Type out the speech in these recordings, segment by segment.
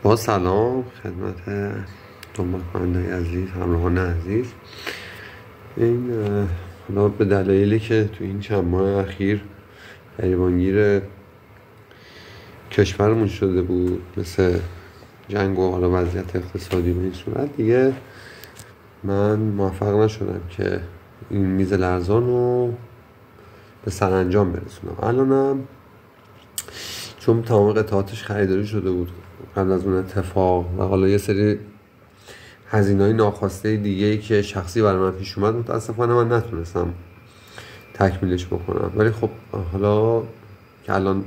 با سلام خدمت دنبال کننده عزیز، همراهان عزیز. این حالا به دلایلی که تو این چند ماه اخیر گریبانگیر کشورمون شده بود، مثل جنگ و حالا وضعیت اقتصادی به این صورت، دیگه من موفق نشدم که این میز لرزان رو به سرانجام برسونم. الانم چون تمام قطعاتش خریداری شده بود قبل از اون اتفاق و حالا یه سری هزینه‌های ناخواسته دیگه‌ای که شخصی برای من پیش اومد، متاسفانه من نتونستم تکمیلش بکنم. ولی خب حالا که الان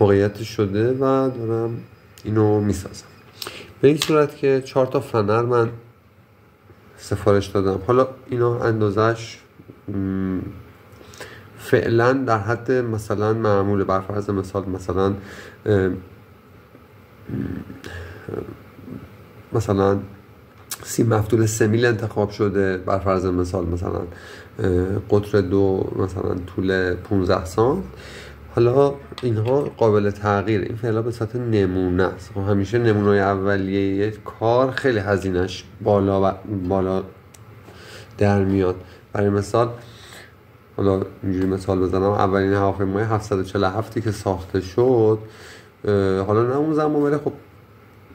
موقعیتش شده و دارم اینو میسازم، به این صورت که 4 تا فنر من سفارش دادم. حالا اینا اندازش فعلا در حد مثلا معمول، بر فرض مثال مثلا سیم مفتول 3 میل انتخاب شده، بر فرض مثلا قطر 2 مثلا طول 15 سانت. حالا اینها قابل تغییر، این فعلا به صورت نمونه است. همیشه نمونه اولیه یک کار خیلی هزینهش بالا در میاد. برای مثال حالا اینجوری مثال بزنم، اولین هواپیمای 747 که ساخته شد، حالا نه اون زمان، ولی خب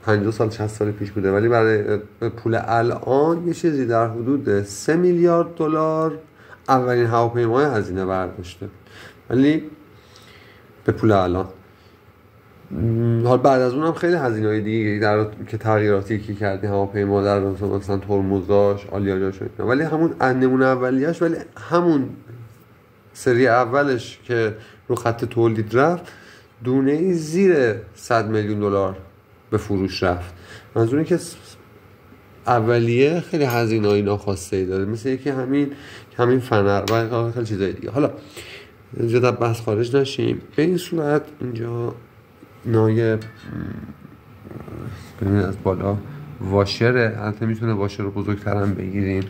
50 سال 60 سال پیش بوده، ولی برای پول الان یه چیزی در حدود 3 میلیارد دلار اولین هواپیمای هزینه برداشته، ولی به پول الان. حالا بعد از اونم خیلی هزینه‌های دیگه که تغییراتی که کردی هواپیما در مثلا ترمزاش، آلیاژاش، ولی همون نمونه اولیه‌اش، ولی همون سری اولش که رو خط تولید رفت، دونه زیر 100 میلیون دلار به فروش رفت. منظور اینه که اولیه خیلی هزینه‌ای ناخواسته داره، مثل یکی همین فنر و خیلی چیزای دیگه. حالا اینجا در بحث خارج نشیم. به این صورت اینجا نایه ببینید از بالا واشره، البته میتونه واشر رو بزرگتر هم بگیریم،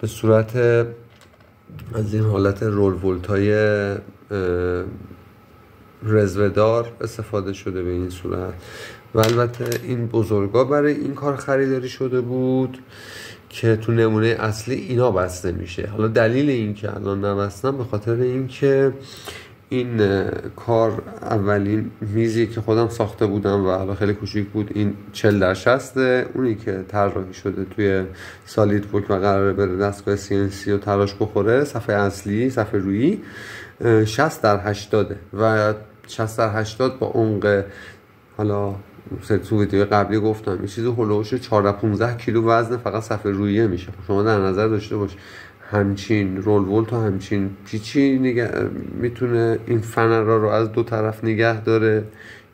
به صورت از این حالت رول ولتای رزودار استفاده شده به این صورت. و البته این بزرگا برای این کار خریداری شده بود که تو نمونه اصلی اینا بسته میشه. حالا دلیل این که الان نبستم به خاطر این که این کار اولین میزی که خودم ساخته بودم و حالا خیلی کوچیک بود، این 40/60، اونی که طراحی شده توی سالید ورک و قراره بره دستگاه CNC و تراش بخوره، صفحه اصلی، صفحه رویی 60/80 و 60/80 با عمق، حالا تو ویدیو قبلی گفتم یه چیزی هلوش 14-15 کیلو وزن فقط صفحه رویه میشه. شما در نظر داشته باش همچین رول ولت و همچین پیچی میتونه این فنرها رو از دو طرف نگه داره،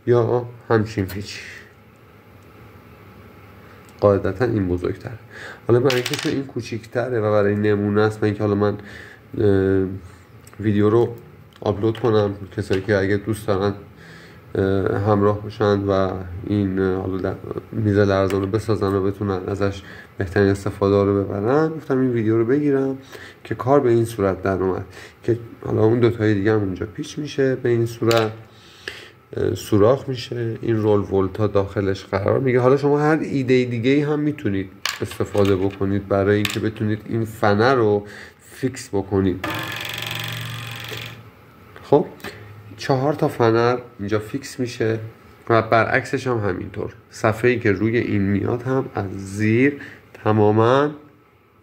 یا همچین پیچی. قاعدتا این بزرگتره. حالا برای اینکه این کوچیک‌تره و برای نمونه است، اینکه حالا من ویدیو رو آپلود کنم، کسایی که اگه دوست دارن همراه باشن و این حالا میز لرزان رو بسازن و بتونن ازش بهترین استفاده رو ببرن، گفتم این ویدیو رو بگیرم که کار به این صورت در اومد که حالا اون دوتای دیگه هم اونجا پیچ میشه، به این صورت سوراخ میشه، این رول ولتا داخلش قرار میگه. حالا شما هر ایده دیگه هم میتونید استفاده بکنید برای اینکه بتونید این فنر رو فیکس بکنید. خب 4 تا فنر اینجا فیکس میشه و برعکسش هم همینطور. صفحه‌ای که روی این میاد هم از زیر تماما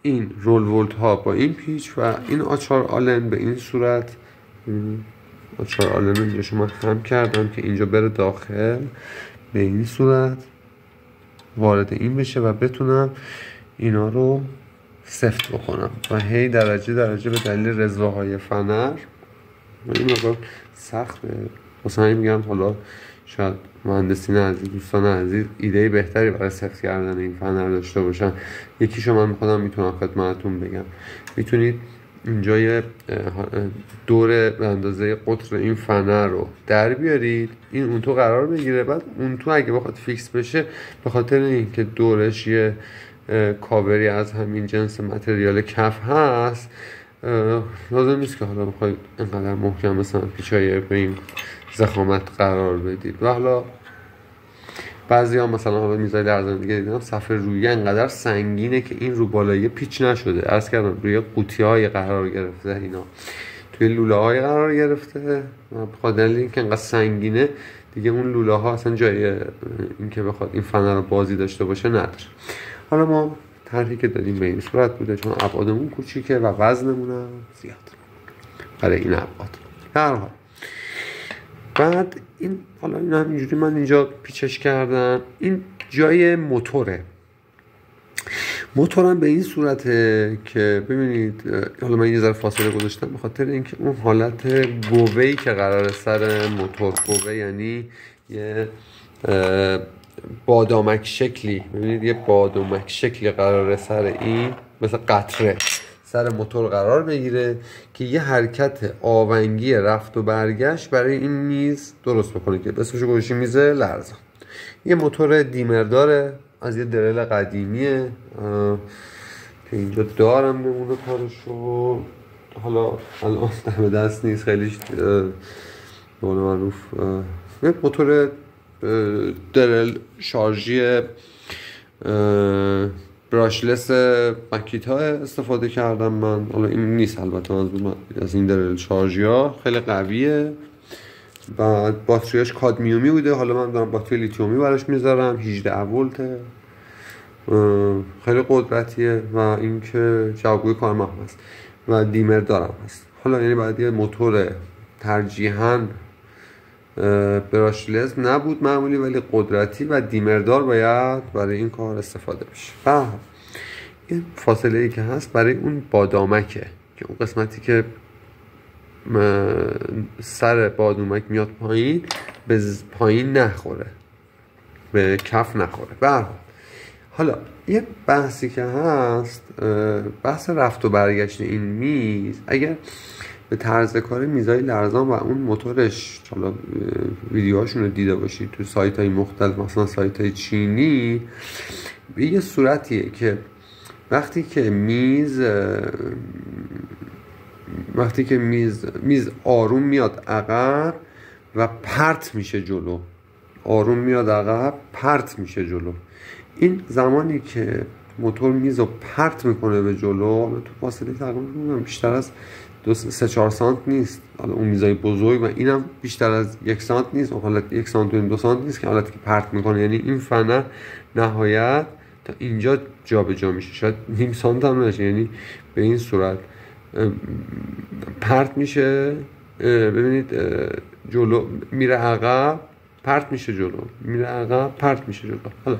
این رول ولت ها با این پیچ و این آچار آلن به این صورت. آچار آلن اینجا شما خم کردم که اینجا بره داخل، به این صورت وارد این بشه و بتونم اینا رو سفت بکنم و هی درجه به دلیل رزوه های فنر این مقدار سخته. واسه همین میگم حالا شاید مهندسین عزیز، دوستان عزیز ایده بهتری برای سفت کردن این فنر داشته باشن. یکیشو من خودم میتونم خدمتتون بگم. میتونید اینجا یه دور به اندازه قطر این فنر رو در بیارید، این اون تو قرار بگیره. بعد اون تو اگه بخواد فیکس بشه، به خاطر اینکه دورش یه کاوری از همین جنس متریال کف هست، لازم نیست که حالا بخواید انقدر محکم مثلا پیچای به این ضخامت قرار بدید. و حالا بعضی ها مثلا حالا میزای لرزان دیگه دیدم صفحه رویه انقدر سنگینه که این رو بالایی پیچ نشده، عرض کردم روی قوطی های قرار گرفته، اینا توی لوله های قرار گرفته و بخاطر اینکه انقدر سنگینه دیگه اون لوله ها اصلا جای اینکه بخواد این فنر رو بازی داشته باشه نداره. حالا ما طرحی که دادیم به این صورت بوده چون ابعادمون کوچیکه و وزنمون هم زیاد برای این ابعاد. هر حال بعد این حالا این همینجوری من اینجا پیچش کردم. این جای موتورم به این صورته که ببینید، حالا من یه ذره فاصله گذاشتم به خاطر اینکه اون حالت گوه‌ای که قرار سر موتور، گوه یعنی یه بادامک شکلی، ببینید یه بادامک شکلی قراره سر این مثل قطره سر موتور قرار بگیره که یه حرکت آونگی رفت و برگشت برای این میز درست بکنه که اسمش رو گذاشتیم میز لرزان. یه موتور دیمر داره از یه درل قدیمیه که اینجا دارم نمونه کارشو، حالا الان دم دست نیست خیلیش به قول معروف. یه موتور درل شارژی براشلس مکیتا استفاده کردم من. حالا این نیست البته از این درل شارژی ها، خیلی قویه. بعد باتریاش کادمیومی بوده، حالا من دارم باتری لیتیومی براش میذارم، 18 ولته، خیلی قدرتیه و اینکه جوابگوی کارمند هست و دیمر دارم هست. حالا یعنی بعد یه موتور ترجیحاً براشلز نبود معمولی ولی قدرتی و دیمردار باید برای این کار استفاده بشه. و این فاصله ای که هست برای اون بادامکه که اون قسمتی که سر بادامک میاد پایین به پایین نخوره، به کف نخوره. و حالا یه بحثی که هست، بحث رفت و برگشت این میز. اگر به طرز کار میزای لرزان و اون موتورش حالا ویدیوهاشون رو دیده باشید تو سایت های مختلف، مثلا سایت های چینی، به یه صورتیه که وقتی که میز آروم میاد عقب و پرت میشه جلو، آروم میاد عقب پرت میشه جلو. این زمانی که موتور میز رو پرت میکنه به جلو، تو فاصله تقریبا بیشتر از 2-3-4 سانت نیست، حالا اون میزای بزرگ، و اینم بیشتر از 1 سانت نیست، اون حالت 1 سانت و 2 سانت نیست که حالتی که پرت میکنه، یعنی این فنر نهایت تا اینجا جابجا میشه، شاید نیم سانت هم نشه، یعنی به این صورت پرت میشه. ببینید جلو میره عقب پرت میشه جلو، میره عقب پرت میشه جلو. حالا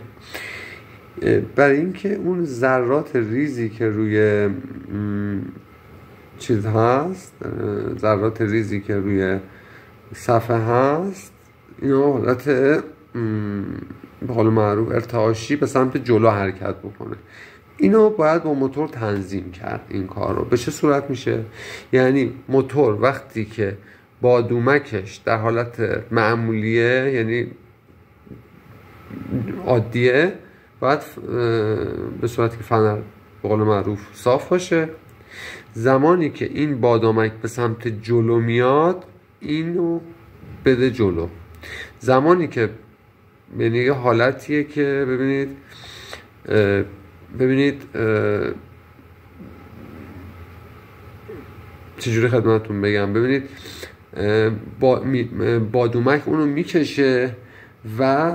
برای اینکه اون ذرات ریزی که روی چیز هست، ذرات ریزی که روی صفحه هست، اینا حالت به قول معروف ارتعاشی به سمت جلو حرکت بکنه. اینو باید با موتور تنظیم کرد. این کار رو به چه صورت میشه؟ یعنی موتور وقتی که بادومکش در حالت معمولیه، یعنی عادیه، باید به صورتی که فنر به قول معروف صاف باشه. زمانی که این بادامک به سمت جلو میاد اینو بده جلو. زمانی که یعنی یه حالتیه که ببینید چجوری خدمتتون بگم، ببینید بادومک اونو میکشه و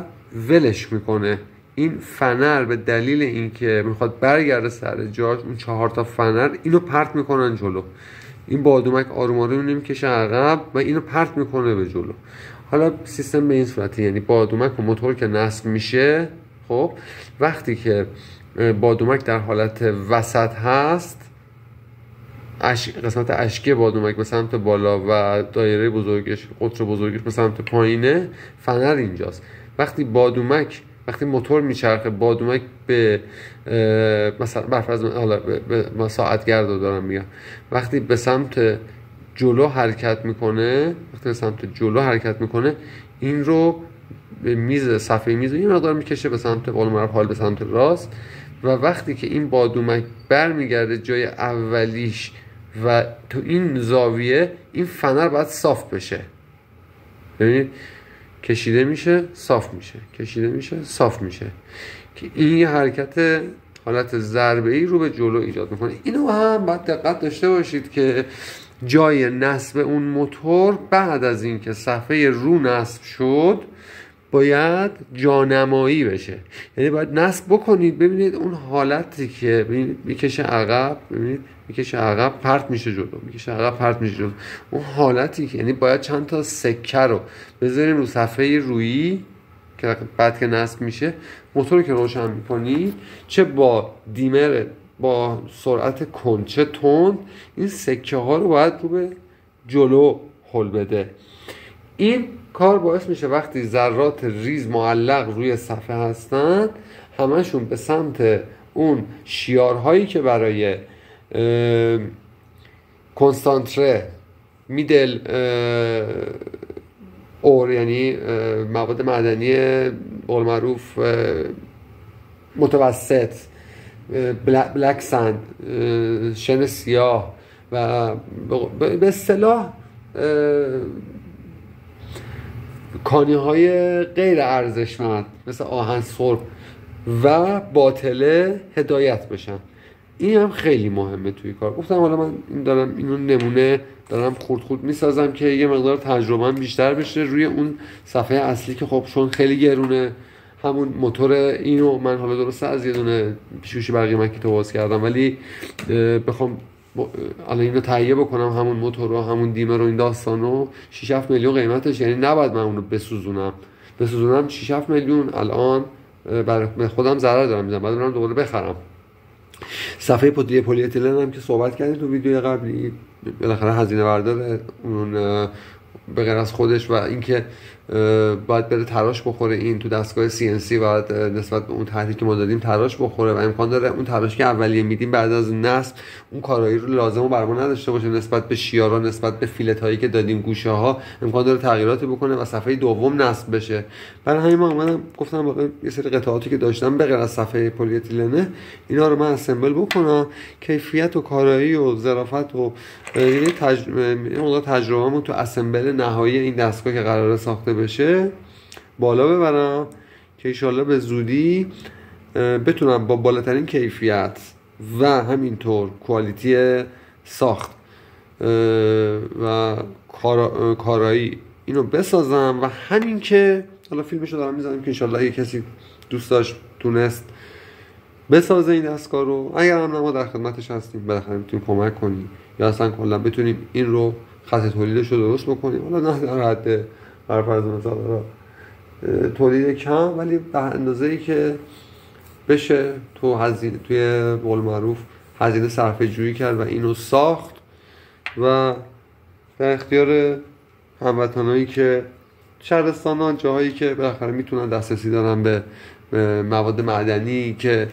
ولش میکنه. این فنر به دلیل اینکه میخواد برگرده سر جاش، اون 4 تا فنر اینو پرت میکنن جلو. این بادومک آروم آروم نمیکشه عقب و اینو پرت میکنه به جلو. حالا سیستم به این صورتی، یعنی بادومک و موتور که نصب میشه، خب وقتی که بادومک در حالت وسط هست، قسمت اشکی بادومک به سمت بالا و دایره بزرگش، قطر بزرگش به سمت پایینه، فنر اینجاست. وقتی موتور میچرخه، بادومک به مثلا برفرض حالا به ساعتگرد رو دارم میگم، وقتی به سمت جلو حرکت میکنه، این رو به صفحه میز یه مقدار میکشه به سمت قول معروف حال به سمت راست، و وقتی که این بادومک برمیگرده جای اولیش و تو این زاویه، این فنر باید صاف بشه. ببینید کشیده میشه صاف میشه، کشیده میشه صاف میشه، که این یه حرکت حالت ضربه‌ای رو به جلو ایجاد میکنه. اینو هم باید دقت داشته باشید که جای نصب اون موتور بعد از اینکه صفحه رو نصب شد باید جانمایی بشه، یعنی باید نصب بکنید ببینید اون حالتی که ببینید میکشه عقب، ببینید میکشه عقب پرت میشه جلو، میکشه عقب پرت میشه جلو، اون حالتی که یعنی باید چند تا سکه رو بذاریم رو صفحه رویی که بعد که نصب میشه موتور رو که روشن میکنی چه با دیمر با سرعت کند چه تند این سکه ها رو باید رو به جلو هل بده. این کار باعث میشه وقتی ذرات ریز معلق روی صفحه هستن همشون به سمت اون شیارهایی که برای کنسانتره میدل اور یعنی مواد معدنی قول معروف متوسط، بلک سند، شن سیاه و به اصطلاح کانی های غیر ارزشمند مثل آهن سرب و باطله هدایت بشن. این هم خیلی مهمه توی کار. گفتم حالا من دارم اینو نمونه دارم خورد میسازم که یه مقدار تجربه بیشتر بشه روی اون صفحه اصلی که خب چون خیلی گرونه. همون موتور اینو من حالا درسته از یه دونه پیشوشی برقی مکی باز کردم، ولی بخوام الان اینو تهیه بکنم همون موتور رو همون دیمر رو این داستانو 6-7 میلیون قیمتش، یعنی نباید من اونو بسوزونم 6-7 میلیون الان برای خودم ضرر دارم میزنم، بعد برم دوباره بخرم. صفحه پلی اتیلن هم که صحبت کردیم تو ویدیو قبلی بالاخره هزینه برداره اون به غیر از خودش و اینکه باید بره تراش بخوره، این تو دستگاه CNC باید نسبت به اون تحریک که ما دادیم تراش بخوره و امکان داره اون تراش که اولیه میدیم بعد از نصب اون کارایی رو لازم و برمون نداشته باشه نسبت به شیارا، نسبت به فیلت هایی که دادیم گوشه ها امکان داره تغییراتی بکنه و صفحه دوم نصب بشه. برای همین من اومدم گفتم یه سری قطعاتی که داشتم به غیر از صفحه پلی اتیلن اینا رو من اسمبل بکنم، کیفیت و کارایی و ظرافت و تجربه‌مون تو اسمبل نهایی این دستگاه که قراره ساخته بشه بالا ببرم که انشالله به زودی بتونم با بالاترین کیفیت و همینطور کوالیتی ساخت و کارایی اینو بسازم و همین که حالا فیلمشو دارم میزنم که انشالله یه کسی دوست داشت تونست بسازه این دستگاه رو، اگر هم ما در خدمتش هستیم بالاخره میتونیم کمک کنیم یا اصلا کلا بتونیم این رو خط تولیدش رو درست بکنیم، حالا نه در حد برفرض مثلا تولید کم ولی به اندازه‌ای که بشه توی قول معروف هزینه صرفه جویی کرد و اینو ساخت و در اختیار هموطنایی که شهرستانان جاهایی که بالاخره میتونن دسترسی دارن به مواد معدنی که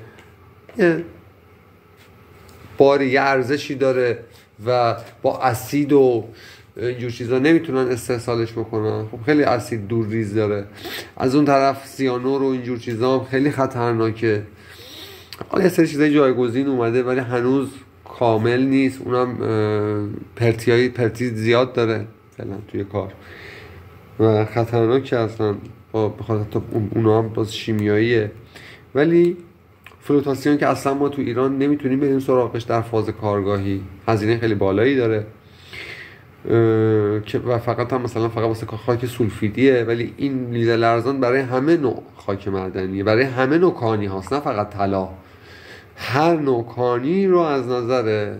باری ارزشی داره و با اسید و اینجور چیزا نمیتونن استحصالش بکنن. خب خیلی اسید دور ریز داره، از اون طرف سیانور و اینجور چیزا هم خیلی خطرناکه. حالا یه سری چیزای جایگزین اومده ولی هنوز کامل نیست، اونم پرتی زیاد داره فعلا توی کار و خطرناکه اصلا، بخاطر اونا هم باز شیمیاییه. ولی فلوتاسیون که اصلا ما تو ایران نمیتونیم بریم سراغش در فاز کارگاهی، هزینه خیلی بالایی داره و فقط واسه خاک سولفیدیه، ولی این لیزر لرزان برای همه نوع خاک معدنیه، برای همه نوع کانی هاست، نه فقط طلا. هر نوع کانی رو از نظر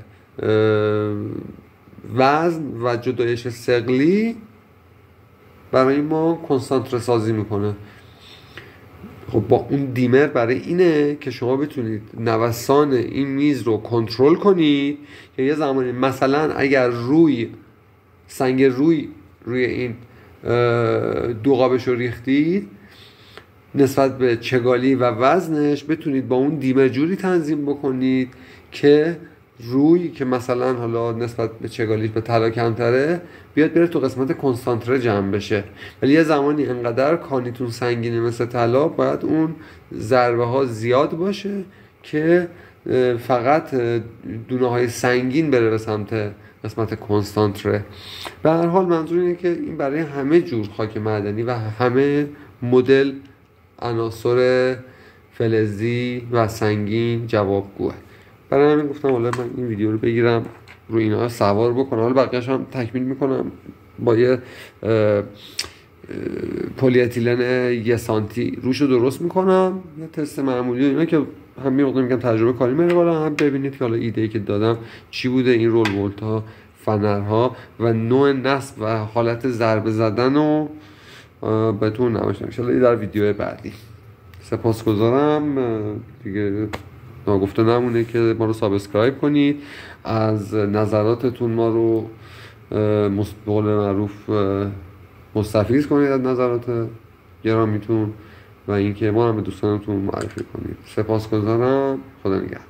وزن و جدایش ثقلی برای ما کنسانتره سازی میکنه. خب با اون دیمر برای اینه که شما بتونید نوسان این میز رو کنترل کنید که یه زمانی مثلا اگر سنگ روی این دوغابش رو ریختید نسبت به چگالی و وزنش بتونید با اون دیمر جوری تنظیم بکنید که روی که مثلا حالا نسبت به چگالیش به طلا کمتره بیاد بره تو قسمت کنسانتره جمع بشه، ولی یه زمانی انقدر کانیتون سنگینه مثل طلا باید اون ضربه ها زیاد باشه که فقط دونه های سنگین بره به سمت قسمت کنستانتره. به هر حال منظور اینه که این برای همه جور خاک معدنی و همه مدل عناصر فلزی و سنگین جوابگوه. برای همین گفتم حالا من این ویدیو رو بگیرم رو اینا سوار بکنم. حالا بقیه‌اش هم تکمیل میکنم با یه پلی اتیلن 1 سانتی روشو درست میکنم، یه تست معمولی اینا که هم میگم تجربه کاری میره بالا، هم ببینید که حالا ایده‌ای که دادم چی بوده. این رول ولت ها، فنرها و نوع نصب و حالت ضربه زدن رو بهتون نمایش میدم ان در ویدیو بعدی. سپاسگزارم دیگه، ناگفته نمونه که ما رو سابسکرایب کنید، از نظراتتون ما رو به قول معروف مستفیض کنید از نظرات گرامیتون و اینکه ما رو به دوستانتون معرفی کنید. سپاسگزارم. خدا نگهدار.